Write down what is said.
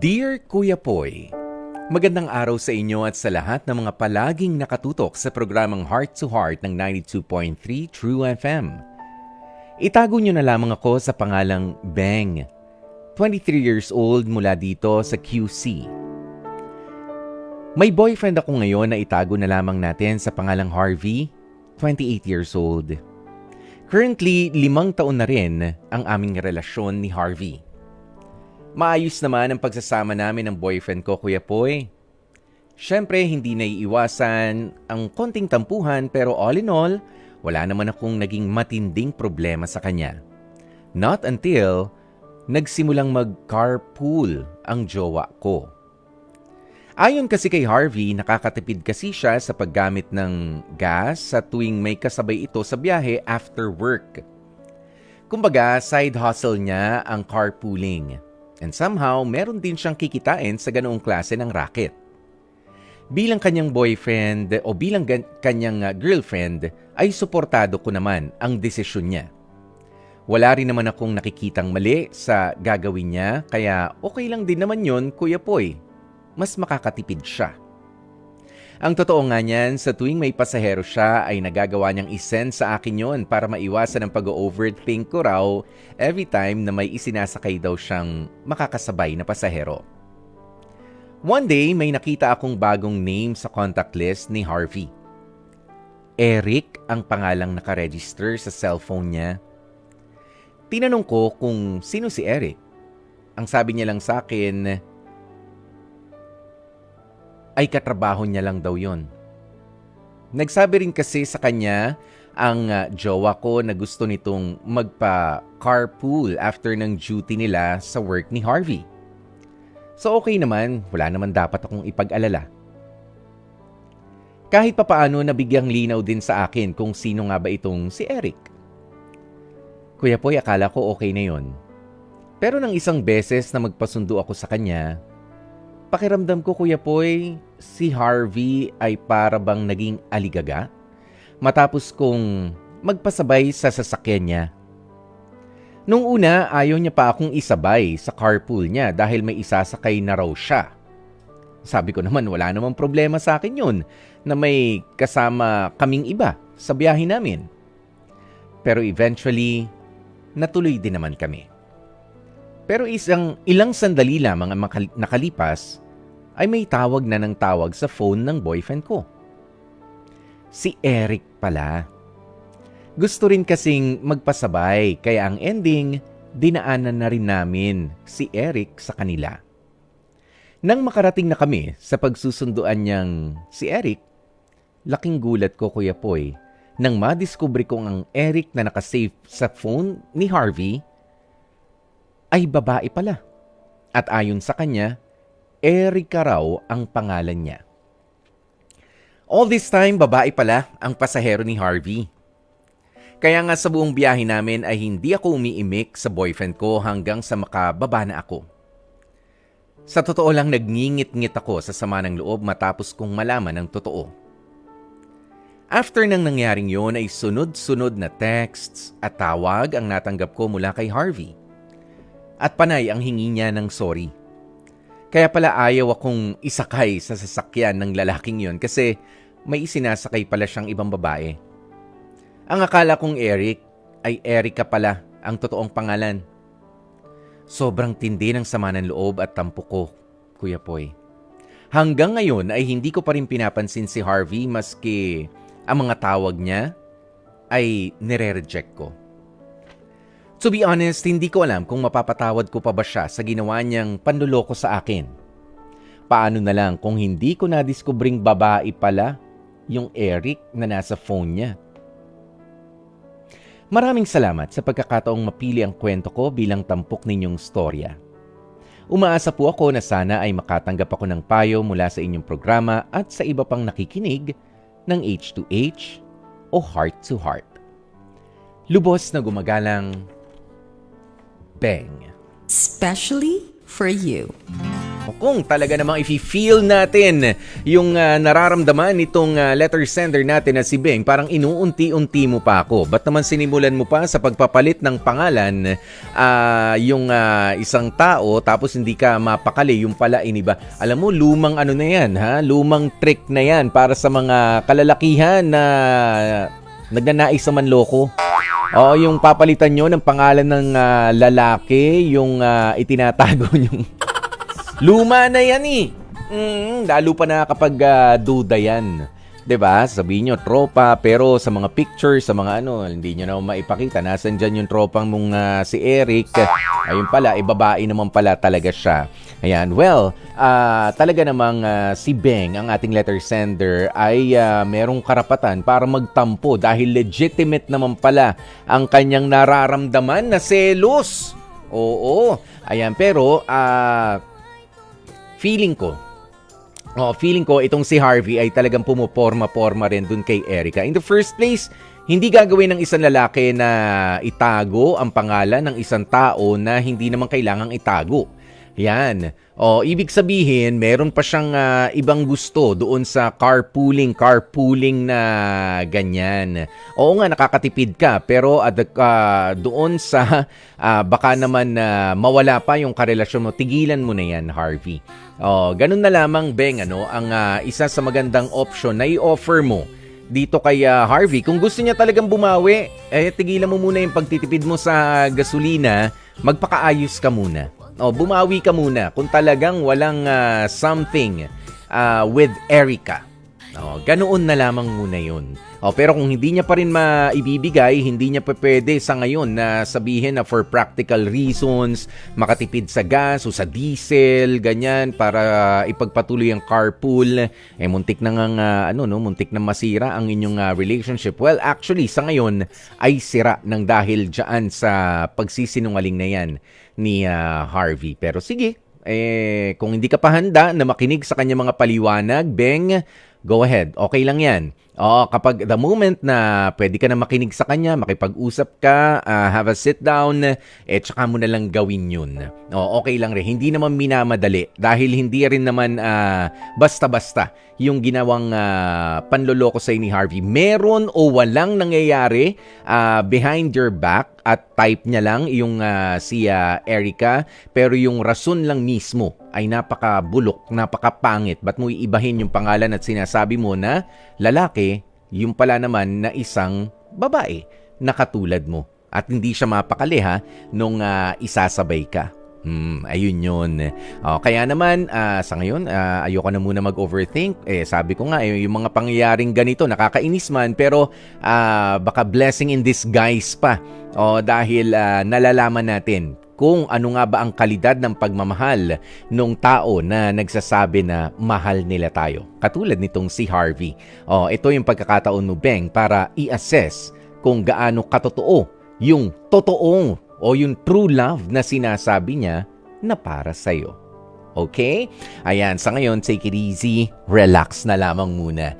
Dear Kuya Poy, magandang araw sa inyo at sa lahat ng mga palaging nakatutok sa programang Heart to Heart ng 92.3 True FM. Itago nyo na lamang ako sa pangalang Beng, 23 years old mula dito sa QC. May boyfriend ako ngayon na itago na lamang natin sa pangalang Harvey, 28 years old. Currently, 5 taon na rin ang aming relasyon ni Harvey. Maayos naman ang pagsasama namin ng boyfriend ko, Kuya Poy. Siyempre, hindi naiiwasan ang konting tampuhan pero all in all, wala naman akong naging matinding problema sa kanya. Not until nagsimulang mag-carpool ang jowa ko. Ayon kasi kay Harvey, nakakatipid kasi siya sa paggamit ng gas sa tuwing may kasabay ito sa biyahe after work. Kumbaga, side hustle niya ang carpooling. And somehow, meron din siyang kikitain sa ganoong klase ng racket. Bilang kanyang boyfriend o bilang kanyang girlfriend, ay suportado ko naman ang desisyon niya. Wala rin naman akong nakikitang mali sa gagawin niya, kaya okay lang din naman yun, Kuya Poy. Mas makakatipid siya. Ang totoo nga niyan, sa tuwing may pasahero siya ay nagagawa niyang isend sa akin yon para maiwasan ang pag-overthink ko raw every time na may isinasakay daw siyang makakasabay na pasahero. One day, may nakita akong bagong name sa contact list ni Harvey. Eric ang pangalang nakaregister sa cellphone niya. Tinanong ko kung sino si Eric. Ang sabi niya lang sa akin ay katrabaho niya lang daw yon. Nagsabi rin kasi sa kanya ang jowa ko na gusto nitong magpa-carpool after ng duty nila sa work ni Harvey. So okay naman, wala naman dapat akong ipag-alala. Kahit papaano nabigyang linaw din sa akin kung sino nga ba itong si Eric. Kuya Poy, akala ko okay na yon. Pero nang isang beses na magpasundo ako sa kanya, pakiramdam ko, Kuya Poy, si Harvey ay para bang naging aligaga matapos kong magpasabay sa sasakyan niya. Nung una, ayaw niya pa akong isabay sa carpool niya dahil may isasakay na raw siya. Sabi ko naman wala namang problema sa akin yun na may kasama kaming iba sa biyahe namin. Pero eventually, natuloy din naman kami. Pero ilang sandali lamang ang nakalipas, ay may tawag na ng tawag sa phone ng boyfriend ko. Si Eric pala. Gusto rin kasing magpasabay, kaya ang ending, dinaanan na rin namin si Eric sa kanila. Nang makarating na kami sa pagsusunduan niyang si Eric, laking gulat ko, Kuya Poy, nang madiskubre kong ang Eric na nakasave sa phone ni Harvey ay babae pala. At ayon sa kanya, Erica raw ang pangalan niya. All this time, babae pala ang pasahero ni Harvey. Kaya nga sa buong biyahe namin ay hindi ako umiimik sa boyfriend ko hanggang sa makababa na ako. Sa totoo lang, nagngingit-ngit ako sa sama ng loob matapos kong malaman ang totoo. After nang nangyaring yon ay sunod-sunod na texts at tawag ang natanggap ko mula kay Harvey. At panay ang hingi niya ng sorry. Kaya pala ayaw akong isakay sa sasakyan ng lalaking yon kasi may isinasakay pala siyang ibang babae. Ang akala kong Eric ay Erica pala ang totoong pangalan. Sobrang tindi ng sama ng loob at tampo ko, Kuya Poy. Hanggang ngayon ay hindi ko pa rin pinapansin si Harvey maski ang mga tawag niya ay nire-reject ko. To be honest, hindi ko alam kung mapapatawad ko pa ba siya sa ginawa niyang panluloko sa akin. Paano na lang kung hindi ko nadiskubring babae pala yung Eric na nasa phone niya. Maraming salamat sa pagkakataong mapili ang kwento ko bilang tampok ninyong storya. Umaasa po ako na sana ay makatanggap ako ng payo mula sa inyong programa at sa iba pang nakikinig ng H2H o Heart to Heart. Lubos na gumagalang, Beng. Especially for you. Kung talaga namang i-feel natin yung nararamdaman nitong letter sender natin na si Beng, parang inuunti-unti mo pa ako. Ba't naman sinimulan mo pa sa pagpapalit ng pangalan yung isang tao tapos hindi ka mapakali, yung pala iniba. Alam mo, lumang ano na yan, ha? Lumang trick na yan para sa mga kalalakihan na nagnanais sa manloko. Oo, yung papalitan nyo ng pangalan ng lalaki, yung itinatago yung luma na yan eh. Lalo pa na kapag duda yan. 'Di ba? Sabihin nyo, tropa, pero sa mga pictures, sa mga hindi nyo na maipakita. Nasaan dyan yung tropang mong si Eric. Ayun pala, babae naman pala talaga siya. Ayan, well, talaga namang si Beng, ang ating letter sender, ay merong karapatan para magtampo dahil legitimate naman pala ang kanyang nararamdaman na selos. Oo. Ayan, pero feeling ko itong si Harvey ay talagang pumoporma-porma rin dun kay Erica. In the first place, hindi gagawin ng isang lalaki na itago ang pangalan ng isang tao na hindi naman kailangang itago. Yan. Ibig sabihin, meron pa siyang ibang gusto doon sa carpooling na ganyan. Oo nga, nakakatipid ka, pero doon sa baka naman mawala pa yung karelasyon mo, tigilan mo na yan, Harvey. Ganun na lamang, Beng, ang isa sa magandang option na i-offer mo dito kay Harvey. Kung gusto niya talagang bumawi, tigilan mo muna yung pagtitipid mo sa gasolina, magpakaayos ka muna. Bumawi ka muna kung talagang walang something with Erica. Ganoon na lamang muna yun. Pero kung hindi niya pa rin maibibigay, hindi niya pa pwede sa ngayon na sabihin na for practical reasons, makatipid sa gas o sa diesel, ganyan, para ipagpatuloy ang carpool, muntik na muntik na masira ang inyong relationship. Well, actually, sa ngayon ay sira ng dahil dyan sa pagsisinungaling na yan ni Harvey. Pero sige, kung hindi ka pa handa na makinig sa kanya mga paliwanag, Beng, go ahead. Okay lang yan. Kapag the moment na pwede ka na makinig sa kanya, makipag-usap ka, have a sit down, tsaka mo na lang gawin yun. Okay lang rin. Hindi naman minamadali dahil hindi rin naman basta-basta yung ginawang panloloko sa ni Harvey. Meron o walang nangyayari behind your back at type niya lang yung si Erica, pero yung rason lang mismo ay napakabulok, napakapangit. Ba't mo iibahin yung pangalan at sinasabi mo na lalaki, yung pala naman na isang babae na katulad mo. At hindi siya mapakali nung isasabay ka. Ayun yun. Kaya naman, sa ngayon, ayoko na muna mag-overthink. Sabi ko nga, yung mga pangyayaring ganito, nakakainis man, pero baka blessing in disguise pa. Dahil nalalaman natin kung ano nga ba ang kalidad ng pagmamahal ng tao na nagsasabi na mahal nila tayo. Katulad nitong si Harvey. Ito yung pagkakataon mo, Beng, para i-assess kung gaano katotoo yung totoong o yung true love na sinasabi niya na para sa'yo. Okay? Ayan, sa ngayon, take it easy, relax na lamang muna.